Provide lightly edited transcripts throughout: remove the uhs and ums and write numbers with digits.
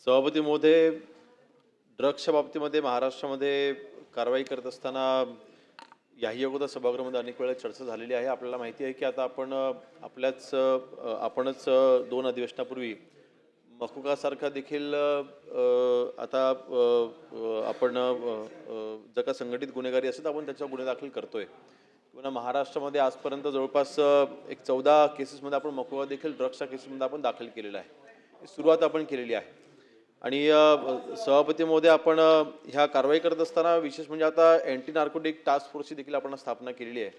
सभापती महोदय, ड्रग्सच्या बाबतीमध्ये महाराष्ट्रामध्ये कारवाई करत असताना याही अगोदर सभागृहामध्ये अनेक वेळा चर्चा झालेली आहे. आपल्याला माहिती आहे की आता आपणच 2 अधिवेशनापूर्वी मकोकासारखा देखील आता आपण जर का संघटित गुन्हेगारी असेल तर आपण त्याच्यावर गुन्हे दाखल करतोय. पुन्हा महाराष्ट्रामध्ये आजपर्यंत जवळपास एक 14 केसेसमध्ये आपण मकोका देखील ड्रग्सच्या केसेसमध्ये आपण दाखल केलेला आहे. ही सुरुवात आपण केलेली आहे. आणि सभापती महोदय, आपण ह्या कारवाई करत असताना विशेष म्हणजे आता अँटी नार्कोटिक टास्क फोर्सची देखील आपण स्थापना केलेली आहे.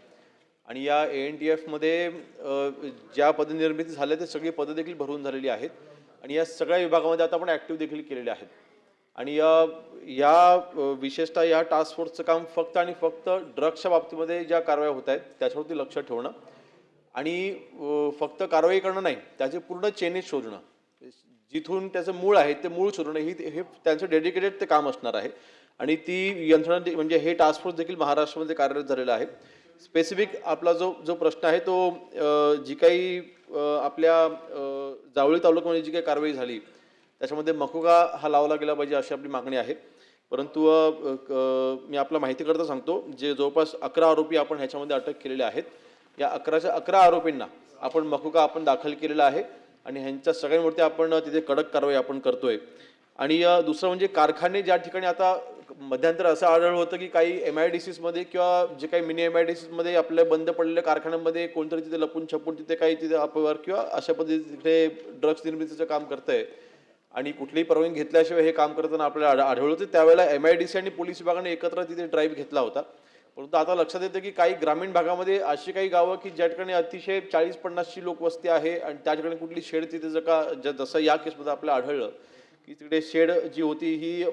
आणि या ANTF मध्ये ज्या पदनिर्मिती झाल्या ते सगळी पदं देखील भरून झालेली आहेत. आणि या सगळ्या विभागामध्ये आता आपण ॲक्टिव्ह देखील केलेले आहेत. आणि या विशेषतः या टास्क फोर्सचं काम फक्त आणि फक्त ड्रग्सच्या बाबतीमध्ये ज्या कारवाया होत आहेत त्याच्यावरती लक्ष ठेवणं आणि फक्त कारवाई करणं नाही, त्याचे पूर्ण चेनेस शोधणं, जिथून त्याचं मूळ आहे ते मूळ शोधणं हे त्यांचं डेडिकेटेड ते काम असणार आहे. आणि ती यंत्रणा म्हणजे हे टास्क फोर्स देखील महाराष्ट्रामध्ये कार्यरत झालेलं आहे. स्पेसिफिक आपला जो प्रश्न आहे तो जी काही आपल्या जावळी तालुक्यामध्ये जी काही कारवाई झाली त्याच्यामध्ये मकोका हा लावला गेला पाहिजे अशी आपली मागणी आहे. परंतु मी आपला माहिती करता सांगतो, जे जवळपास 11 आरोपी आपण ह्याच्यामध्ये अटक केलेले आहेत. या 11 आरोपींना आपण मकोका आपण दाखल केलेला आहे आणि ह्यांच्या सगळ्यांवरती आपण तिथे कडक कारवाई आपण करतोय. आणि दुसरं म्हणजे कारखाने ज्या ठिकाणी आता मध्यंतर असं आढळलं होतं की काही MIDCs मध्ये किंवा जे काही मिनी MIDCs मध्ये आपल्या बंद पडलेल्या कारखान्यांमध्ये कोणतरी तिथे लपून छपून तिथे काही तिथे अपव्यवहार किंवा अशा पद्धतीने तिथे ड्रग्स निर्मितीचं काम करतंय आणि कुठलीही परवानगी घेतल्याशिवाय हे काम करताना आपल्याला आढळलं होतं. त्यावेळेला MIDC आणि पोलीस विभागाने एकत्र तिथे ड्राईव्ह घेतला होता. परंतु आता लक्षात येतं की काही ग्रामीण भागामध्ये अशी काही गावं की ज्या ठिकाणी अतिशय 40-50ची लोकवस्ती आहे आणि त्या ठिकाणी कुठली शेड तिथे जसं या केसमध्ये आपल्याला आढळलं की तिकडे शेड जी होती ही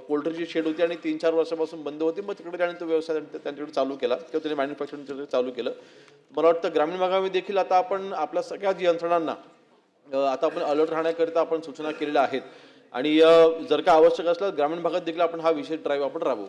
पोल्ट्रीची शेड होती आणि 3-4 वर्षापासून बंद होती. मग तिकडे त्याने तो व्यवसाय त्यांच्याकडे चालू केला किंवा त्याने मॅन्युफॅक्चरिंग चालू केलं. मला वाटतं ग्रामीण भागामध्ये देखील आता आपण आपल्या सगळ्या यंत्रणांना आता आपण अलर्ट राहण्याकरिता आपण सूचना केलेल्या आहेत. आणि जर का आवश्यक असलं ग्रामीण भागात देखील आपण हा विशेष ड्राईव्ह आपण राबवू.